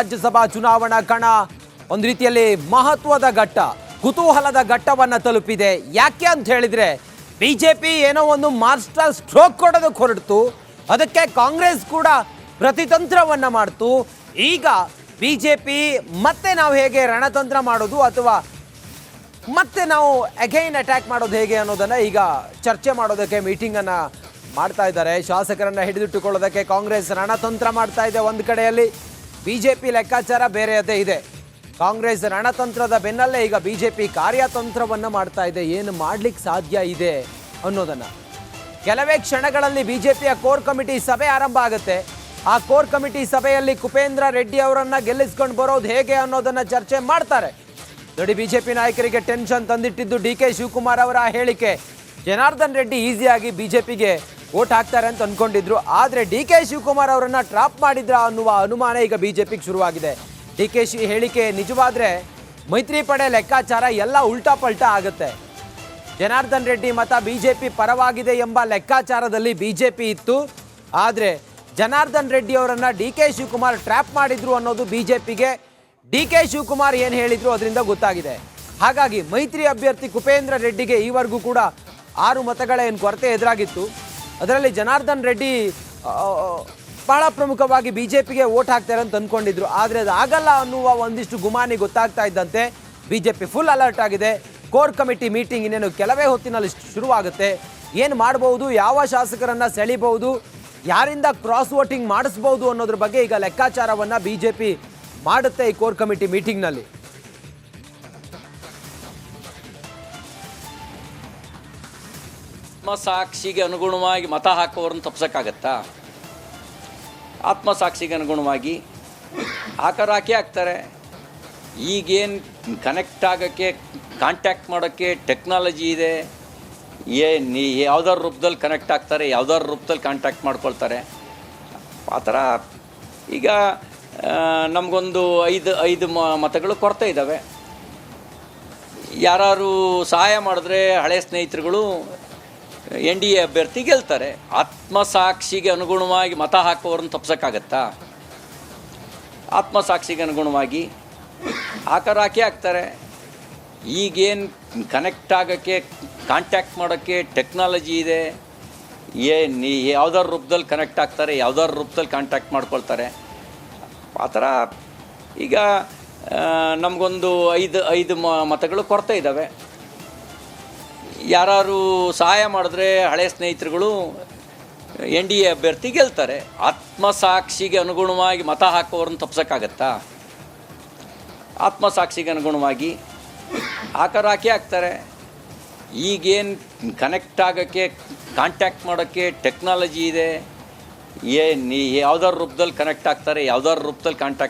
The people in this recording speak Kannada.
ರಾಜ್ಯಸಭಾ ಚುನಾವಣಾ ಕಣ ಒಂದು ರೀತಿಯಲ್ಲಿ ಮಹತ್ವದ ಘಟ್ಟ, ಕುತೂಹಲದ ಘಟ್ಟವನ್ನು ತಲುಪಿದೆ. ಯಾಕೆ ಅಂತ ಹೇಳಿದ್ರೆ ಬಿಜೆಪಿ ಏನೋ ಒಂದು ಮಾಸ್ಟರ್ ಸ್ಟ್ರೋಕ್ ಕೊಡೋದಕ್ಕೆ ಹೊರಡ್ತು, ಅದಕ್ಕೆ ಕಾಂಗ್ರೆಸ್ ಕೂಡ ಪ್ರತಿತಂತ್ರವನ್ನು ಮಾಡ್ತು. ಈಗ ಬಿಜೆಪಿ ಮತ್ತೆ ನಾವು ಹೇಗೆ ರಣತಂತ್ರ ಮಾಡೋದು ಅಥವಾ ಮತ್ತೆ ನಾವು ಅಗೈನ್ ಅಟ್ಯಾಕ್ ಮಾಡೋದು ಹೇಗೆ ಅನ್ನೋದನ್ನು ಈಗ ಚರ್ಚೆ ಮಾಡೋದಕ್ಕೆ ಮೀಟಿಂಗನ್ನು ಮಾಡ್ತಾ ಇದ್ದಾರೆ. ಶಾಸಕರನ್ನು ಹಿಡಿದಿಟ್ಟುಕೊಳ್ಳೋದಕ್ಕೆ ಕಾಂಗ್ರೆಸ್ ರಣತಂತ್ರ ಮಾಡ್ತಾ ಇದೆ. ಒಂದು ಕಡೆಯಲ್ಲಿ ಬಿಜೆಪಿ ಲೆಕ್ಕಾಚಾರ ಬೇರೆಯದೇ ಇದೆ. ಕಾಂಗ್ರೆಸ್ ರಣತಂತ್ರದ ಬೆನ್ನಲ್ಲೇ ಈಗ ಬಿಜೆಪಿ ಕಾರ್ಯತಂತ್ರವನ್ನು ಮಾಡ್ತಾ ಇದೆ. ಏನು ಮಾಡ್ಲಿಕ್ಕೆ ಸಾಧ್ಯ ಇದೆ ಅನ್ನೋದನ್ನು ಕೆಲವೇ ಕ್ಷಣಗಳಲ್ಲಿ ಬಿಜೆಪಿಯ ಕೋರ್ ಕಮಿಟಿ ಸಭೆ ಆರಂಭ ಆಗುತ್ತೆ. ಆ ಕೋರ್ ಕಮಿಟಿ ಸಭೆಯಲ್ಲಿ ಕುಪೇಂದ್ರ ರೆಡ್ಡಿ ಅವರನ್ನು ಗೆಲ್ಲಿಸ್ಕೊಂಡು ಬರೋದು ಹೇಗೆ ಅನ್ನೋದನ್ನು ಚರ್ಚೆ ಮಾಡ್ತಾರೆ. ನೋಡಿ, ಬಿಜೆಪಿ ನಾಯಕರಿಗೆ ಟೆನ್ಷನ್ ತಂದಿಟ್ಟಿದ್ದು ಡಿ ಕೆ ಶಿವಕುಮಾರ್ ಅವರ ಹೇಳಿಕೆ. ಜನಾರ್ದನ್ ರೆಡ್ಡಿ ಈಸಿಯಾಗಿ ಬಿಜೆಪಿಗೆ ವೋಟ್ ಹಾಕ್ತಾರೆ ಅಂತ ಅಂದ್ಕೊಂಡಿದ್ರು. ಆದರೆ ಡಿ ಕೆ ಶಿವಕುಮಾರ್ ಅವರನ್ನು ಟ್ರಾಪ್ ಮಾಡಿದ್ರ ಅನ್ನುವ ಅನುಮಾನ ಈಗ ಬಿಜೆಪಿಗೆ ಶುರುವಾಗಿದೆ. ಡಿ ಕೆ ಶಿ ಹೇಳಿಕೆ ನಿಜವಾದರೆ ಮೈತ್ರಿ ಪಡೆ ಲೆಕ್ಕಾಚಾರ ಎಲ್ಲ ಉಲ್ಟಾ ಪಲ್ಟಾ ಆಗುತ್ತೆ. ಜನಾರ್ದನ್ ರೆಡ್ಡಿ ಮತ ಬಿಜೆಪಿ ಪರವಾಗಿದೆ ಎಂಬ ಲೆಕ್ಕಾಚಾರದಲ್ಲಿ ಬಿಜೆಪಿ ಇತ್ತು. ಆದರೆ ಜನಾರ್ದನ್ ರೆಡ್ಡಿ ಅವರನ್ನು ಡಿ ಕೆ ಶಿವಕುಮಾರ್ ಟ್ರ್ಯಾಪ್ ಮಾಡಿದ್ರು ಅನ್ನೋದು ಬಿಜೆಪಿಗೆ ಡಿ ಕೆ ಶಿವಕುಮಾರ್ ಏನು ಹೇಳಿದ್ರು ಅದರಿಂದ ಗೊತ್ತಾಗಿದೆ. ಹಾಗಾಗಿ ಮೈತ್ರಿ ಅಭ್ಯರ್ಥಿ ಕುಪೇಂದ್ರ ರೆಡ್ಡಿಗೆ ಈವರೆಗೂ ಕೂಡ 6 ಮತಗಳ ಏನು ಕೊರತೆ ಎದುರಾಗಿತ್ತು. ಅದರಲ್ಲಿ ಜನಾರ್ದನ್ ರೆಡ್ಡಿ ಬಹಳ ಪ್ರಮುಖವಾಗಿ ಬಿಜೆಪಿಗೆ ವೋಟ್ ಹಾಕ್ತಾರೆ ಅಂತ ಅಂದ್ಕೊಂಡಿದ್ರು. ಆದರೆ ಅದು ಆಗಲ್ಲ ಅನ್ನುವ ಒಂದಿಷ್ಟು ಗುಮಾನಿ ಗೊತ್ತಾಗ್ತಾ ಇದ್ದಂತೆ ಬಿಜೆಪಿ ಫುಲ್ ಅಲರ್ಟ್ ಆಗಿದೆ. ಕೋರ್ ಕಮಿಟಿ ಮೀಟಿಂಗ್ ಇನ್ನೇನು ಕೆಲವೇ ಹೊತ್ತಿನಲ್ಲಿ ಶುರುವಾಗುತ್ತೆ. ಏನು ಮಾಡಬಹುದು, ಯಾವ ಶಾಸಕರನ್ನು ಸೆಳಿಬಹುದು, ಯಾರಿಂದ ಕ್ರಾಸ್ ವೋಟಿಂಗ್ ಮಾಡಿಸ್ಬೋದು ಅನ್ನೋದ್ರ ಬಗ್ಗೆ ಈಗ ಲೆಕ್ಕಾಚಾರವನ್ನು ಬಿಜೆಪಿ ಮಾಡುತ್ತೆ ಈ ಕೋರ್ ಕಮಿಟಿ ಮೀಟಿಂಗ್ನಲ್ಲಿ. ಆತ್ಮಸಾಕ್ಷಿಗೆ ಅನುಗುಣವಾಗಿ ಮತ ಹಾಕುವವರನ್ನು ತಪ್ಪಿಸೋಕ್ಕಾಗತ್ತಾ? ಆತ್ಮಸಾಕ್ಷಿಗೆ ಅನುಗುಣವಾಗಿ ಹಾಕಿ ಹಾಕ್ತಾರೆ. ಈಗೇನು ಕನೆಕ್ಟ್ ಆಗೋಕ್ಕೆ, ಕಾಂಟ್ಯಾಕ್ಟ್ ಮಾಡೋಕ್ಕೆ ಟೆಕ್ನಾಲಜಿ ಇದೆ. ಯಾವ್ದಾದ್ರು ರೂಪದಲ್ಲಿ ಕನೆಕ್ಟ್ ಆಗ್ತಾರೆ, ಯಾವ್ದಾದ್ರು ರೂಪದಲ್ಲಿ ಕಾಂಟ್ಯಾಕ್ಟ್ ಮಾಡ್ಕೊಳ್ತಾರೆ. ಆ ಥರ ಈಗ ನಮಗೊಂದು ಐದು ಮತಗಳು ಕೊರತೆ ಇದ್ದಾವೆ. ಯಾರು ಸಹಾಯ ಮಾಡಿದ್ರೆ ಹಳೆ ಸ್ನೇಹಿತರುಗಳು NDA ಅಭ್ಯರ್ಥಿ ಗೆಲ್ತಾರೆ. ಆತ್ಮಸಾಕ್ಷಿಗೆ ಅನುಗುಣವಾಗಿ ಮತ ಹಾಕುವವರನ್ನು ತಪ್ಪಿಸೋಕ್ಕಾಗತ್ತಾ? ಆತ್ಮಸಾಕ್ಷಿಗೆ ಅನುಗುಣವಾಗಿ ಹಾಕಿ ಹಾಕ್ತಾರೆ. ಈಗೇನು ಕನೆಕ್ಟ್ ಆಗೋಕ್ಕೆ, ಕಾಂಟ್ಯಾಕ್ಟ್ ಮಾಡೋಕ್ಕೆ ಟೆಕ್ನಾಲಜಿ ಇದೆ. ಯಾವ್ದಾದ್ರು ರೂಪದಲ್ಲಿ ಕನೆಕ್ಟ್ ಆಗ್ತಾರೆ, ಯಾವ್ದಾದ್ರು ರೂಪದಲ್ಲಿ ಕಾಂಟ್ಯಾಕ್ಟ್ ಮಾಡ್ಕೊಳ್ತಾರೆ. ಆ ಥರ ಈಗ ನಮಗೊಂದು ಐದು ಮತಗಳು ಕೊರತೆ ಇದ್ದಾವೆ. ಯಾರು ಸಹಾಯ ಮಾಡಿದ್ರೆ ಹಳೆ ಸ್ನೇಹಿತರುಗಳು NDA ಅಭ್ಯರ್ಥಿ ಗೆಲ್ತಾರೆ. ಆತ್ಮಸಾಕ್ಷಿಗೆ ಅನುಗುಣವಾಗಿ ಮತ ಹಾಕುವವರನ್ನು ತಪ್ಪಿಸೋಕ್ಕಾಗತ್ತಾ? ಆತ್ಮಸಾಕ್ಷಿಗೆ ಅನುಗುಣವಾಗಿ ಹಾಕಿ ಹಾಕ್ತಾರೆ. ಈಗೇನು ಕನೆಕ್ಟ್ ಆಗೋಕ್ಕೆ, ಕಾಂಟ್ಯಾಕ್ಟ್ ಮಾಡೋಕ್ಕೆ ಟೆಕ್ನಾಲಜಿ ಇದೆ. ಯಾವ್ದಾದ್ರು ರೂಪದಲ್ಲಿ ಕನೆಕ್ಟ್ ಆಗ್ತಾರೆ, ಯಾವ್ದಾದ್ರು ರೂಪದಲ್ಲಿ ಕಾಂಟ್ಯಾಕ್ಟ್